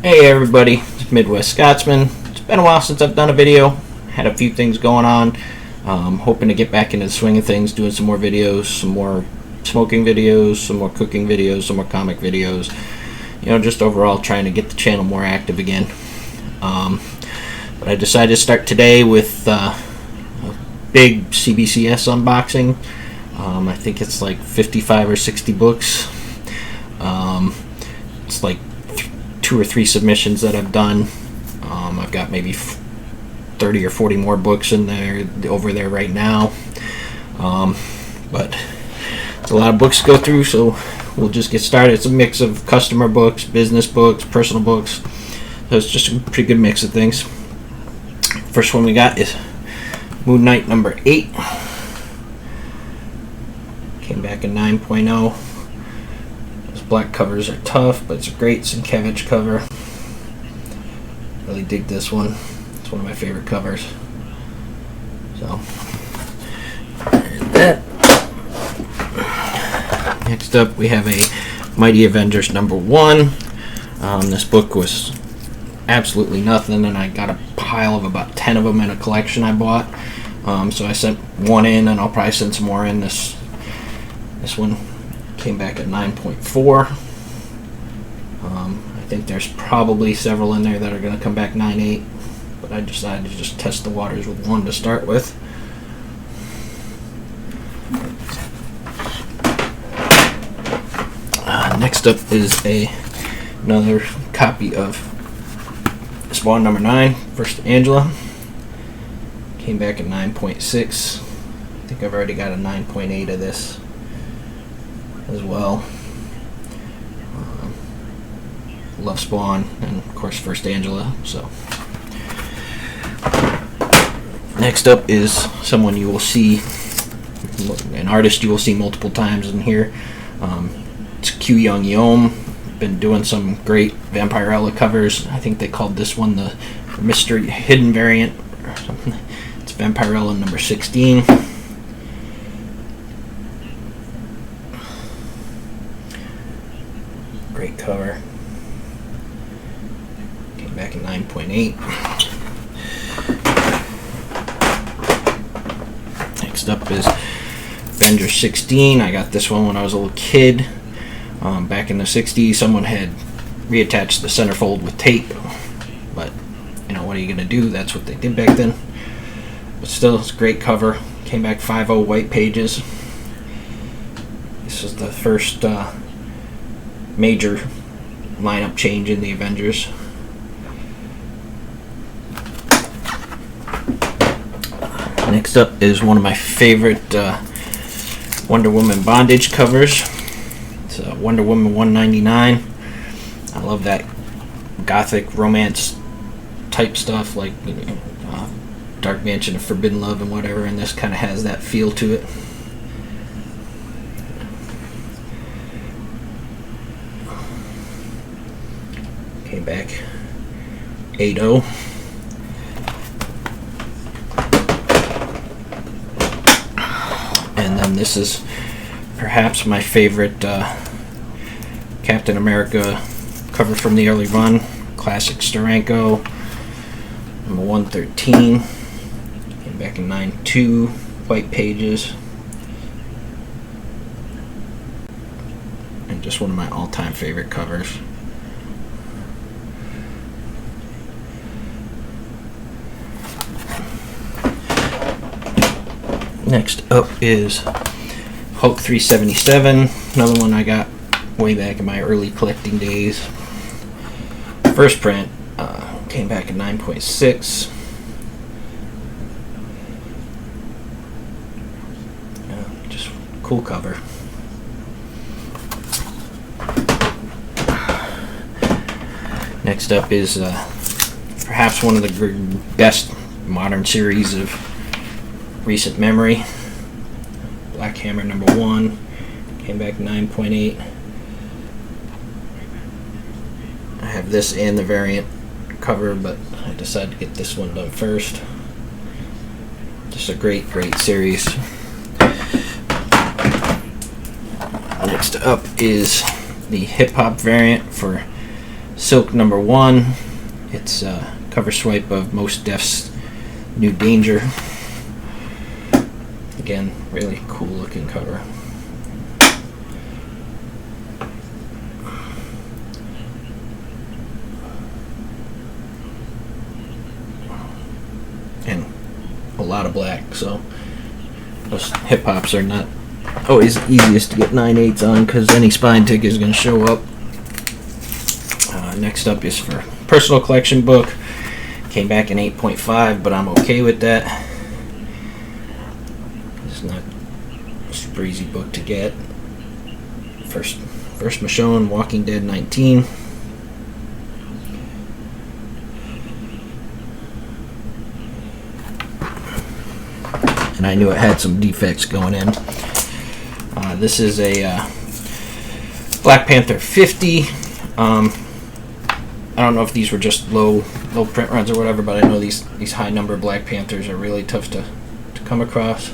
Hey everybody, it's Midwest Scotsman. It's been a while since I've done a video. Had a few things going on. Hoping to get back into the swing of things, doing some more videos, some more smoking videos, some more cooking videos, some more comic videos. Just overall trying to get the channel more active again. But I decided to start today with a big CBCS unboxing. I think it's like 55 or 60 books. It's like 2 or 3 submissions that I've done. I've got maybe 30 or 40 more books in there over there right now. But it's a lot of books to go through, so we'll just get started. It's a mix of customer books, business books, personal books. So it's just a pretty good mix of things. First one we got is Moon Knight number 8. Came back in 9.0. Those black covers are tough, but it's a great Sienkiewicz cover. Really dig this one. It's one of my favorite covers. So, that. Next up, we have a Mighty Avengers number 1. This book was absolutely nothing, and I got a pile of about 10 of them in a collection I bought. So I sent one in, and I'll probably send some more in. This one came back at 9.4. I think there's probably several in there that are going to come back 9.8, but I decided to just test the waters with one to start with. Next up is another copy of Spawn number 9, First Angela. Came back at 9.6. I think I've already got a 9.8 of this as well. Love Spawn, and of course First Angela. So next up is someone you will see, an artist you will see multiple times in here. It's Q Young Yom. Been doing some great Vampirella covers. I think they called this one the mystery hidden variant or something. It's Vampirella number 16. Great cover. Came back in 9.8. Next up is Avengers 16. I got this one when I was a little kid. Back in the 60s, someone had reattached the centerfold with tape, but what are you gonna do? That's what they did back then. But still, it's a great cover. Came back 5.0 white pages. This is the first major lineup change in the Avengers. Next up is one of my favorite Wonder Woman bondage covers. It's Wonder Woman 199. I love that gothic romance type stuff, like Dark Mansion of Forbidden Love and whatever, and this kind of has that feel to it. Came back 8.0. And then this is perhaps my favorite Captain America cover from the early run, classic Steranko, number 113. Came back in 9.2, white pages, and just one of my all-time favorite covers. Next up is Hulk 377, another one I got way back in my early collecting days. First print came back in 9.6. Just cool cover. Next up is perhaps one of the best modern series of recent memory. Black Hammer number 1. Came back 9.8. I have this and the variant cover, but I decided to get this one done first. Just a great series. Next up is the hip hop variant for Silk number 1. It's a cover swipe of Most Def's New Danger. Again, really cool looking cover. And a lot of black, so those hip hops are not always easiest to get 9/8 on because any spine tick is going to show up. Next up is for personal collection book. Came back in 8.5, but I'm okay with that. It's not a super easy book to get. First Michonne, Walking Dead 19. And I knew it had some defects going in. This is a Black Panther 50. I don't know if these were just low print runs or whatever, but I know these high number Black Panthers are really tough to come across.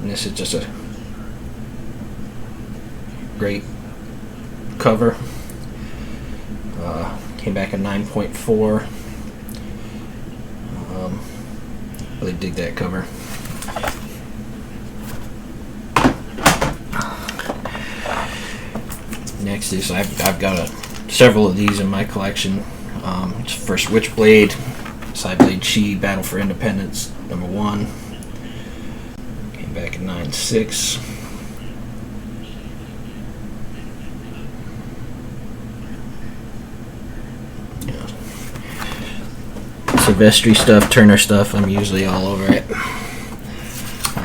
And this is just a great cover. Came back at 9.4. Really dig that cover. Next is I've got several of these in my collection. First Witchblade, Sideblade She, Battle for Independence number 1. Came back at 9.6. Silvestri stuff, Turner stuff, I'm usually all over it.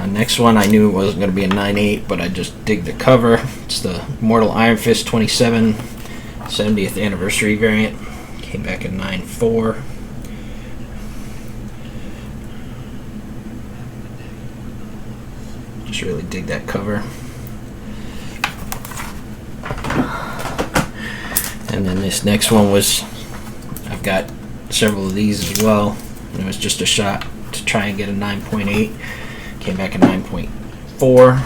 Next one I knew it wasn't going to be a 9.8, but I just dig the cover. It's the Mortal Iron Fist 27 70th anniversary variant. Came back at 9.4. Just really dig that cover. And then this next one was, I've got several of these as well. And it was just a shot to try and get a 9.8. Came back at 9.4.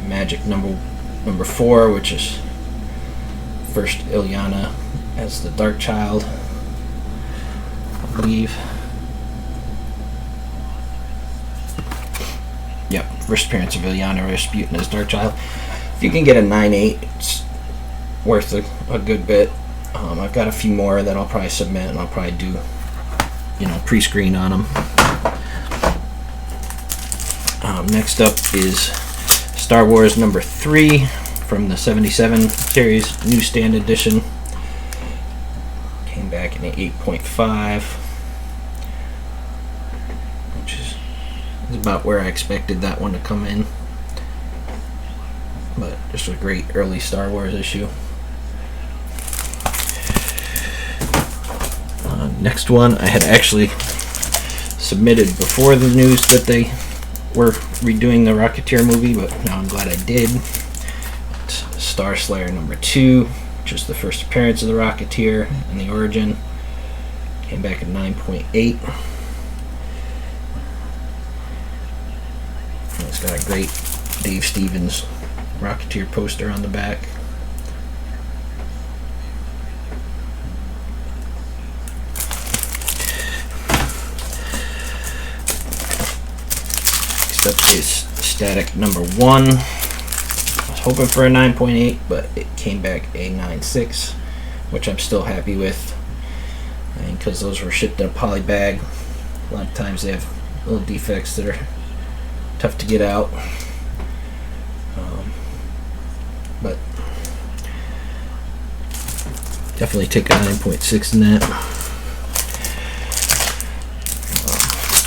Magic number 4, which is first Ilyana as the Dark Child, I believe. Yep, first appearance of Ilyana Rasputin as Dark Child. If you can get a 9.8, it's worth a good bit. I've got a few more that I'll probably submit, and I'll probably do, pre-screen on them. Next up is Star Wars number 3 from the 77 series, newsstand edition. Came back in an 8.5, which is about where I expected that one to come in. But just a great early Star Wars issue. Next one I had actually submitted before the news that they were redoing the Rocketeer movie, but now I'm glad I did. It's Star Slayer number 2, which is the first appearance of the Rocketeer and the origin. Came back at 9.8. It's got a great Dave Stevens Rocketeer poster on the back. Next up is Static number 1. I was hoping for a 9.8, but it came back a 9.6, which I'm still happy with. And because those were shipped in a poly bag, a lot of times they have little defects that are tough to get out. But definitely take a 9.6 in that.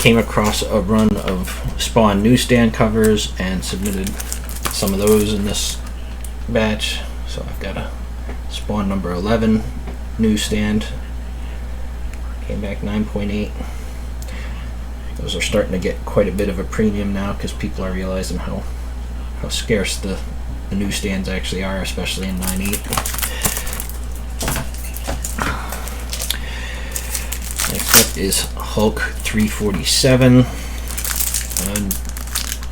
Came across a run of Spawn newsstand covers and submitted some of those in this batch. So I've got a Spawn number 11 newsstand. Came back 9.8. Those are starting to get quite a bit of a premium now because people are realizing how scarce the newsstands actually are, especially in 9.8. Next up is Hulk 347. And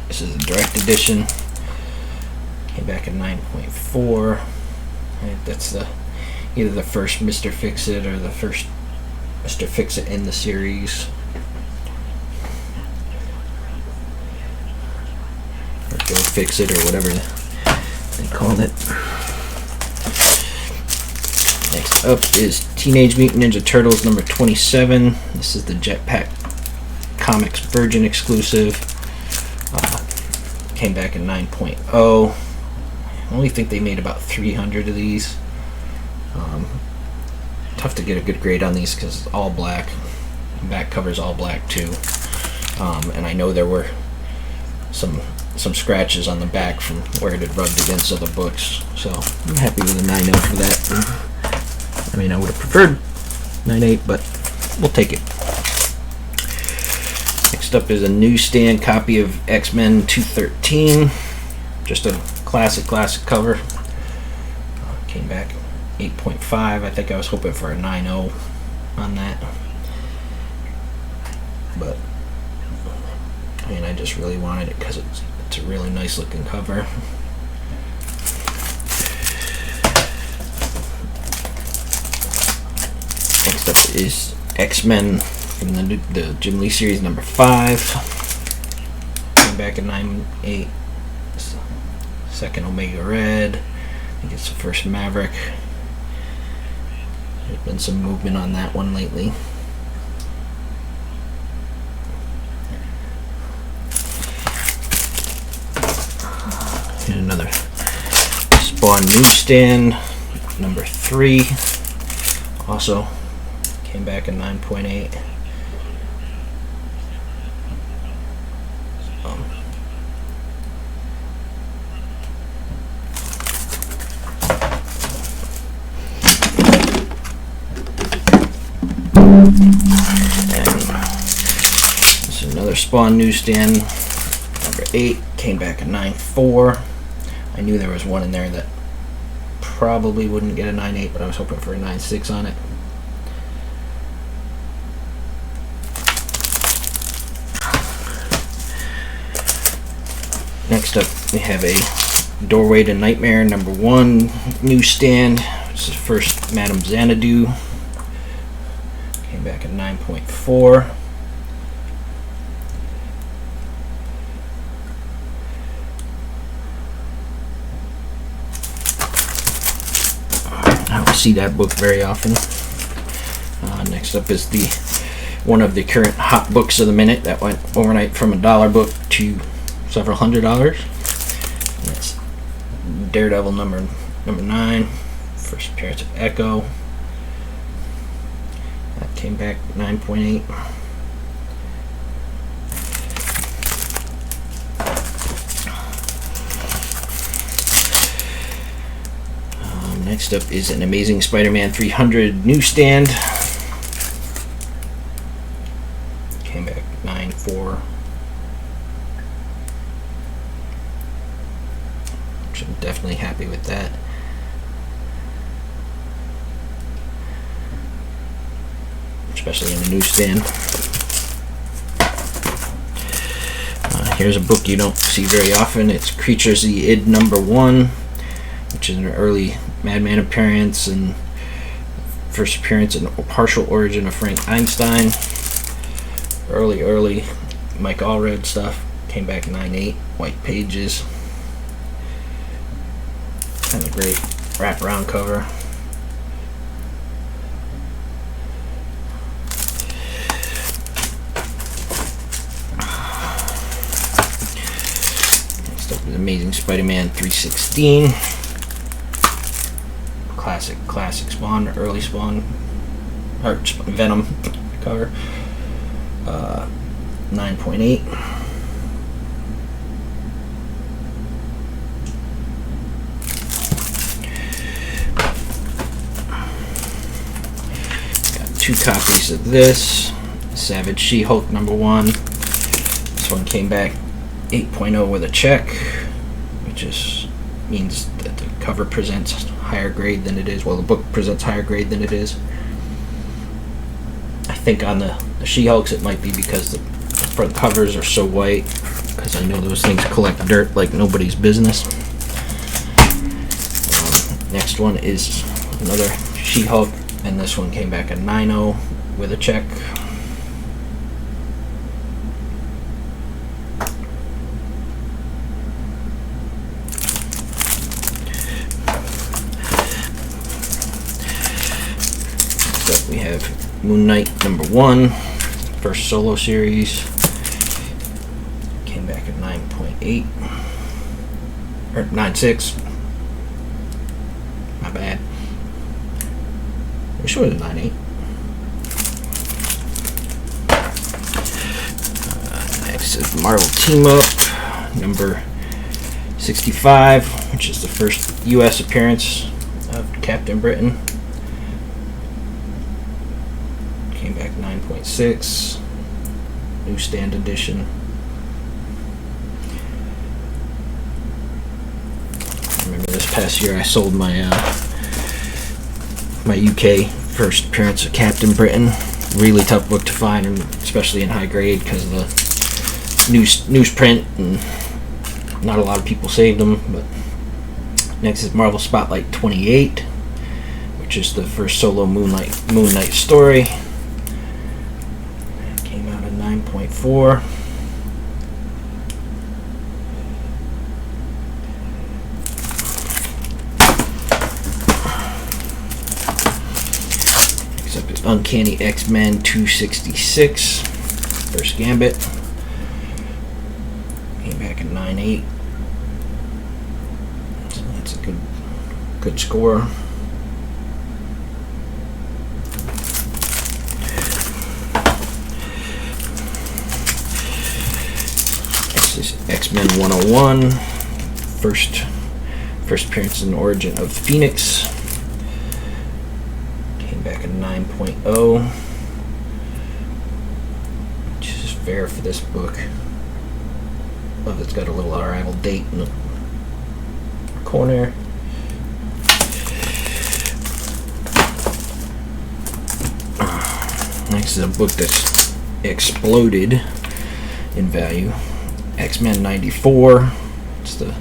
this is a direct edition. Came back at 9.4. That's the either the first Mr. Fix-It or the first Mr. Fix-It in the series. Or Joe Fix-It or whatever they called it. Next up is Teenage Mutant Ninja Turtles number 27. This is the Jetpack Comics Virgin exclusive. Came back in 9.0. I only think they made about 300 of these. Tough to get a good grade on these because it's all black. The back cover's all black too. And I know there were some scratches on the back from where it had rubbed against other books. So I'm happy with a 9.0 for that. I mean, I would have preferred 9.8, but we'll take it. Next up is a newsstand copy of X-Men 213. Just a classic cover. Came back 8.5. I think I was hoping for a 9.0 on that. But, I mean, I just really wanted it because it's a really nice looking cover. Next up is X-Men from the Jim Lee series number 5. Came back in 9.8. Second Omega Red. I think it's the first Maverick. There's been some movement on that one lately. And another Spawn newsstand number 3. Also came back in 9.8. This is another Spawn newsstand number 8. Came back in 9.4. I knew there was one in there that probably wouldn't get a 9.8, but I was hoping for a 9.6 on it. Next up, we have a Doorway to Nightmare number 1 newsstand. This is first Madame Xanadu. Came back at 9.4. I don't see that book very often. Next up is one of the current hot books of the minute that went overnight from $1 book to several $100s. That's Daredevil number 9, first appearance of Echo. That came back 9.8. Next up is an Amazing Spider-Man 300 newsstand. Came back 9.4. Which I'm definitely happy with that. Especially in the newsstand. Here's a book you don't see very often. It's Creatures of the Id number 1, which is an early Madman appearance and first appearance and partial origin of Frank Einstein. Early Mike Allred stuff. Came back 9.8. White pages. Kind of great wraparound cover. Next up is Amazing Spider-Man 316. Classic Spawn, early Spawn, or Venom cover. 9.8. Got 2 copies of this. Savage She-Hulk number 1. This one came back 8.0 with a check, which means that the cover presents higher grade than it is. Well, the book presents higher grade than it is. I think on the She-Hulks it might be because the front covers are so white, because I know those things collect dirt like nobody's business. Next one is another She-Hulk, and this one came back a 9.0 with a check. We have Moon Knight #1, first solo series. Came back at 9.8 or 9.6. My bad. Wish it was 9.8. Next is Marvel Team Up number 65, which is the first U.S. appearance of Captain Britain. Came back 9.6, newsstand edition. I remember this past year I sold my my UK first appearance of Captain Britain. Really tough book to find, and especially in high grade because of the newsprint, and not a lot of people saved them. But next is Marvel Spotlight 28, which is the first solo Moon Knight story. 9.4. Next up is Uncanny X-Men 266, first Gambit. Came back at 9.8. So that's a good score. X-Men 101, first appearance in Origin of Phoenix. Came back at 9.0, which is fair for this book. Love it's got a little arrival date in the corner. Next is a book that's exploded in value. X-Men 94. It's the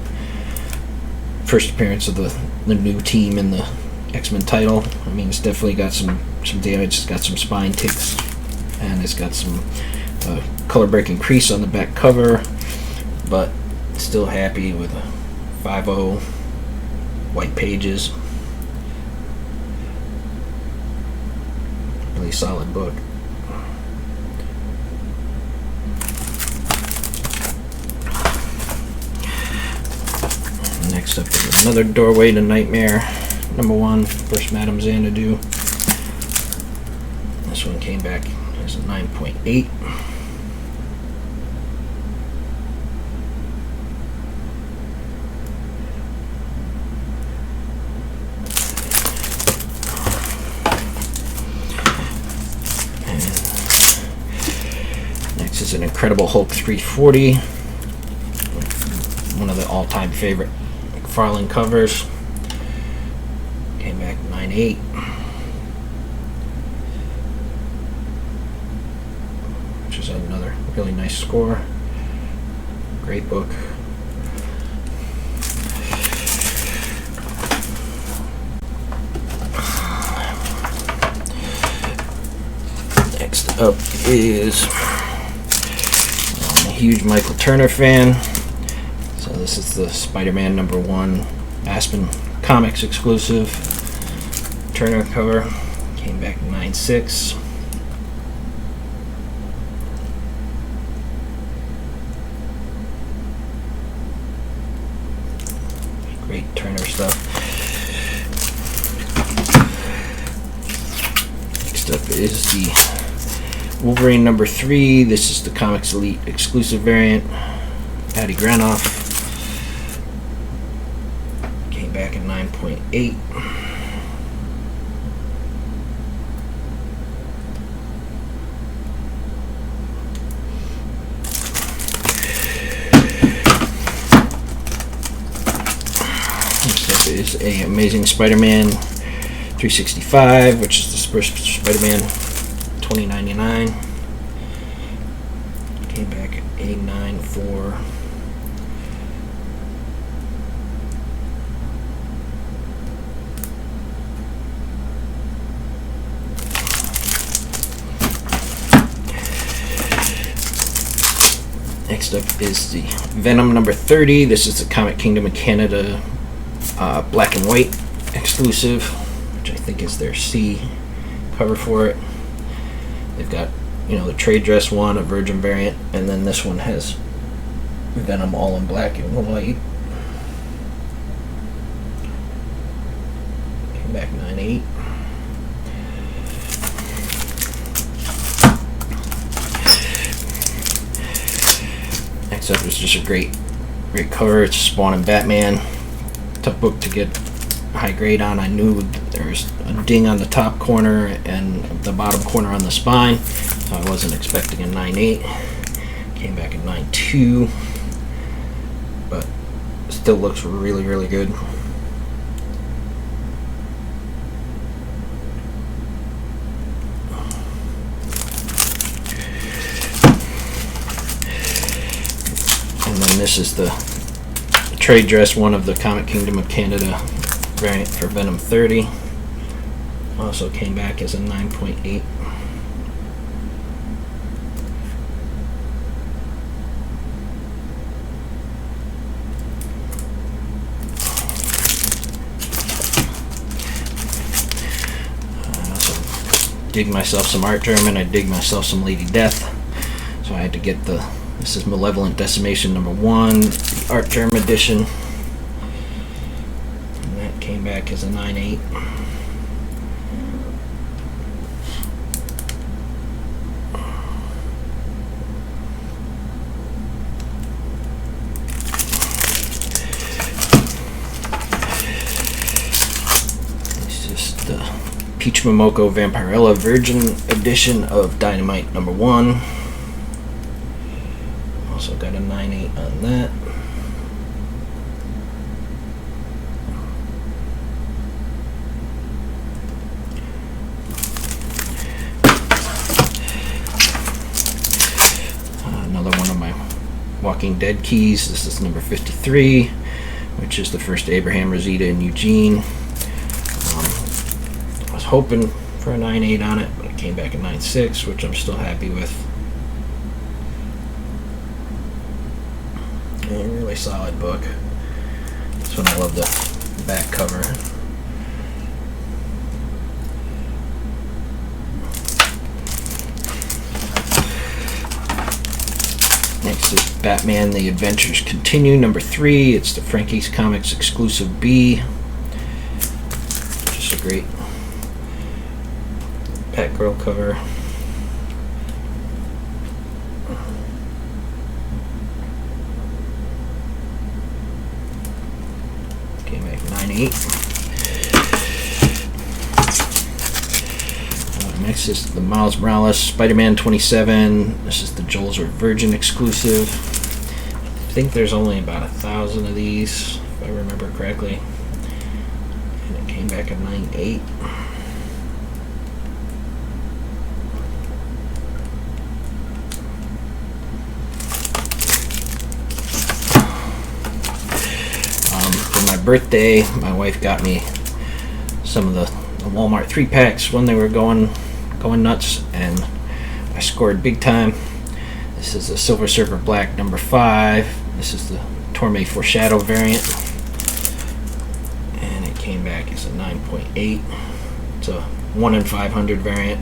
first appearance of the new team in the X-Men title. I mean, it's definitely got some damage. It's got some spine ticks, and it's got some color-breaking crease on the back cover, but still happy with a 5.0, white pages. Really solid book. Next up is another Doorway to Nightmare #1, first Madame Xanadu. This one came back as a 9.8. Next is an Incredible Hulk 340, one of the all-time favorite McFarlane covers. Came back 9.8. Which is another really nice score. Great book. Next up is, I'm a huge Michael Turner fan. So this is the Spider-Man #1 Aspen Comics exclusive Turner cover. Came back 9.6. Great Turner stuff. Next up is the Wolverine #3. This is the Comics Elite exclusive variant. Patty Granoff. Came back at 9.8. Next up is a Amazing Spider-Man 365, which is the first Spider-Man 2099. Came back at 8.94. Next up is the Venom number 30. This is the Comic Kingdom of Canada black and white exclusive, which I think is their C cover for it. They've got, the trade dress one, a Virgin variant, and then this one has Venom all in black and white. Came back 9.8. Next up is just a great cover. It's Spawn and Batman. Tough book to get high grade on. I knew there's a ding on the top corner and the bottom corner on the spine, so I wasn't expecting a 9.8. Came back at 9.2, but still looks really, really good. And then this is the trade dress one of the Comic Kingdom of Canada variant for Venom 30. Also came back as a 9.8. I also dig myself some Art German. I dig myself some Lady Death. So I had to get this is Malevolent Decimation number 1, the Art Germ edition. And that came back as a 9.8. It's just the Peach Momoko Vampirella Virgin edition of Dynamite number 1. Also got a 9.8 on that. Another one of my Walking Dead keys. This is number 53, which is the first Abraham, Rosita, and Eugene. I was hoping for a 9.8 on it, but it came back at 9.6, which I'm still happy with. A really solid book. This one I love the back cover. Next is Batman: The Adventures Continue, number 3. It's the Frankie's Comics exclusive B. Just a great Batgirl cover. Came back 9.8. Next is the Miles Morales Spider-Man 27. This is the Joel's Virgin exclusive. I think there's only about 1,000 of these, if I remember correctly. And it came back at 9.8. For my birthday, my wife got me some of the Walmart 3-packs when they were going nuts, and I scored big time. This is the Silver Surfer Black number 5. This is the Torme Foreshadow variant, and it came back as a 9.8. It's a 1 in 500 variant.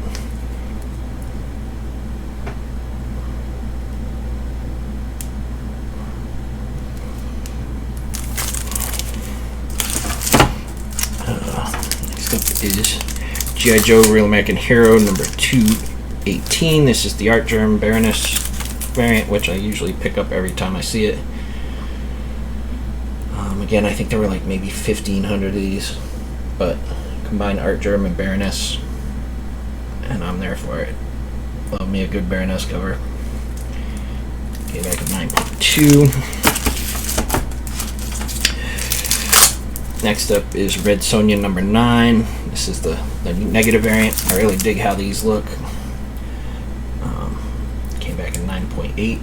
Next up is G.I. Joe Real American Hero number 218. This is the Art Germ Baroness variant, which I usually pick up every time I see it. Again, I think there were like maybe 1,500 of these, but combine Art Germ and Baroness, and I'm there for it. Love me a good Baroness cover. Okay, back at 9.2. Next up is Red Sonja number 9. This is the negative variant. I really dig how these look. Came back at 9.8.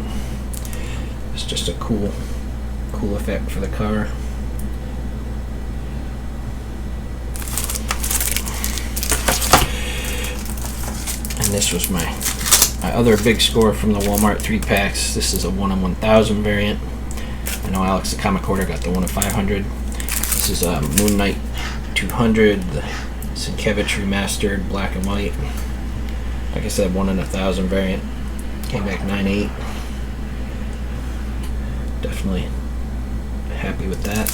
It's just a cool effect for the cover. And this was my My other big score from the Walmart 3-packs. This is a 1 in 1,000 variant. I know Alex the Comic Hoarder got the 1 in 500. This is a Moon Knight 200, the Sienkiewicz remastered, black and white. Like I said, 1 in 1,000 variant. Came back 9.8. Definitely happy with that.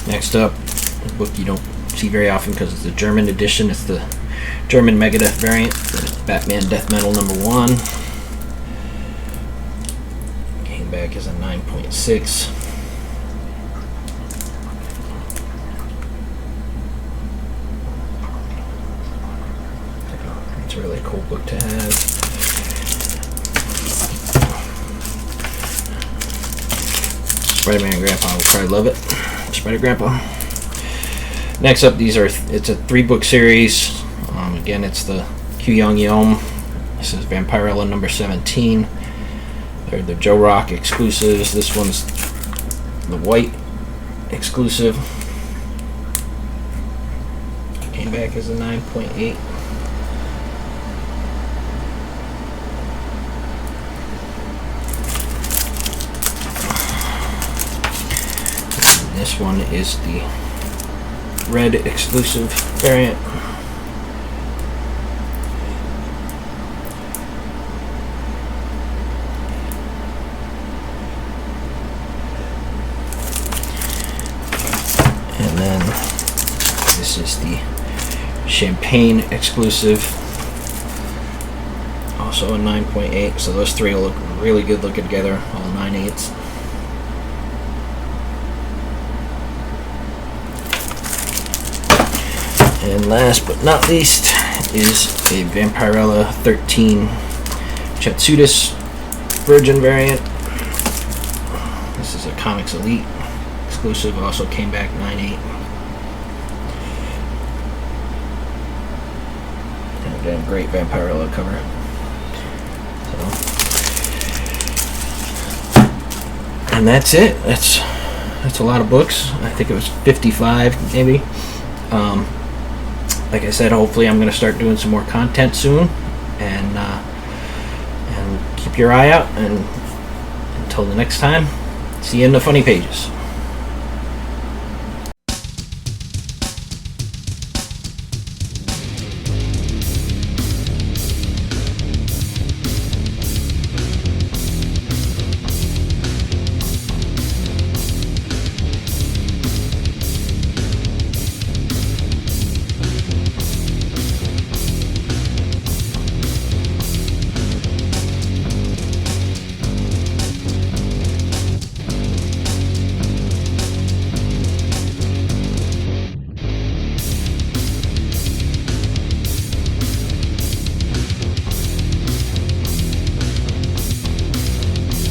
Next up, a book you don't see very often because it's the German edition. It's the German Megadeth variant, the Batman Death Metal #1. Came back as a 9.6. It's a really cool book to have. Spider-Man Grandpa will probably love it. Spider-Grandpa. Next up, it's a 3-book series. Again, it's the Q Young Yom. This is Vampirella number 17. They're the Joe Rock exclusives. This one's the white exclusive. Came back as a 9.8. This one is the red exclusive variant. And then this is the champagne exclusive, also a 9.8. So those three will look really good looking together, all 9.8s. And last but not least is a Vampirella 13 Chatsudis Virgin variant. This is a Comics Elite exclusive, also came back 9.8. And again, great Vampirella cover. So, and that's it. That's a lot of books. I think it was 55 maybe. Like I said, hopefully I'm going to start doing some more content soon, and keep your eye out. And until the next time, see you in the funny pages.